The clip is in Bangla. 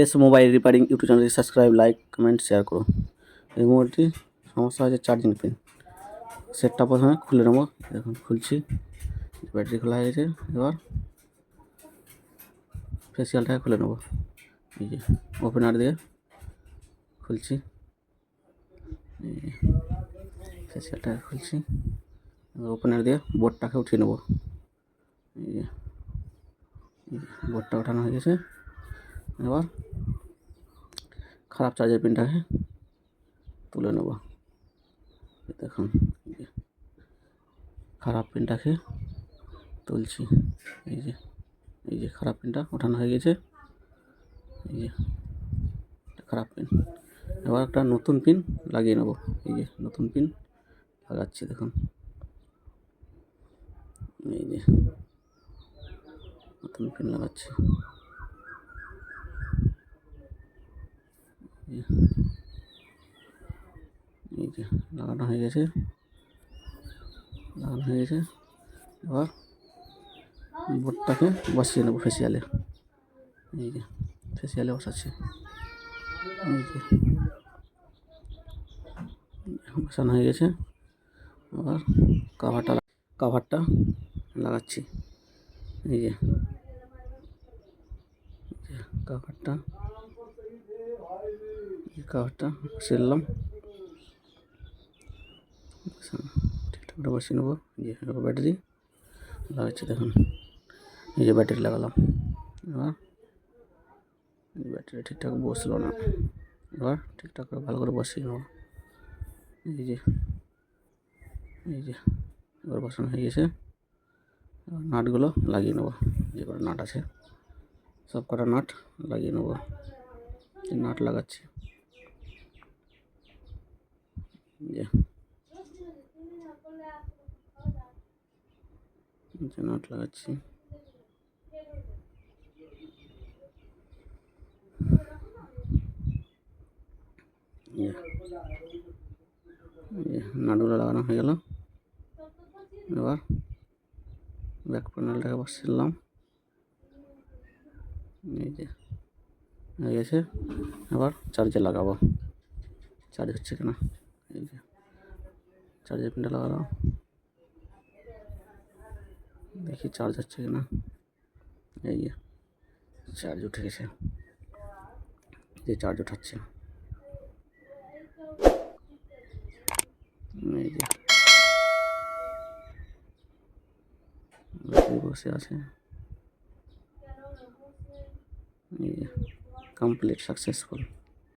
এস মোবাইল রিপেয়ারিং ইউটিউব চ্যানেলটি সাবস্ক্রাইব, লাইক, কমেন্ট, শেয়ার করো। এই মোবাইলটি সমস্যা হচ্ছে চার্জিং পিন। সেটটা প্রথমে খুলে নেবো। এখন খুলছি, ব্যাটারি খোলা হয়ে গেছে। এবার ফেসিয়ালটাকে খুলে নেবো। এই যে ওপেনার দিয়ে খুলছি, ফেসিয়ালটাকে খুলছি। এবার ওপেনার দিয়ে বোর্ডটাকে উঠিয়ে নেবো। এই যে বোর্ডটা ওঠানো হয়ে গেছে। এবার খারাপ চার্জার পিনটাকে তুলে নেব। দেখুন খারাপ পিনটাকে তুলছি। এই যে খারাপ পিনটা ওঠানো হয়ে গেছে। এই যে খারাপ পিন। এবার একটা নতুন পিন লাগিয়ে নেব। এই যে নতুন পিন লাগাচ্ছি, দেখুন। এই যে নতুন পিন লাগাচ্ছি। এই যে লাগানো হয়ে গেছে। এবার বোর্ডটাকে বসিয়ে নেব ফেসিয়ালে। এই যে ফেসিয়ালে বসাচ্ছি। এই যে বসানো হয়ে গেছে। আবার কাভারটা লাগাচ্ছি। এই যে কাভারটা সেরলাম, ঠিকঠাক করে বসিয়ে নেবো। যে ব্যাটারি লাগাচ্ছি, দেখুন। এই যে ব্যাটারি লাগালাম। এবার ব্যাটারি ঠিকঠাক বসলো না। এবার ঠিকঠাক করে ভালো করে বসিয়ে নেবো। এই যে এবার বসানো হয়ে গেছে। এবার নাটগুলো লাগিয়ে নেবো। যে কটা নাট আছে সব কটা নাট লাগিয়ে নেবো। নাট লাগাচ্ছি। নাট লাগাচ্ছি। নাটগুলো লাগানো হয়ে গেল। এবার ব্যাক প্যানেলটাকে বসিয়ে। এই যে হয়ে গেছে। এবার চার্জে লাগাবো। চার্জ হচ্ছে কিনা, এই যে চার্জের পিনটা লাগালাম। দেখি চার্জ হচ্ছে কিনা। এই যে চার্জ উঠে গেছে। যে চার্জ উঠাচ্ছে। এই যে ব্যাটারি বসে আছে। এই যে কমপ্লিট সাকসেসফুল।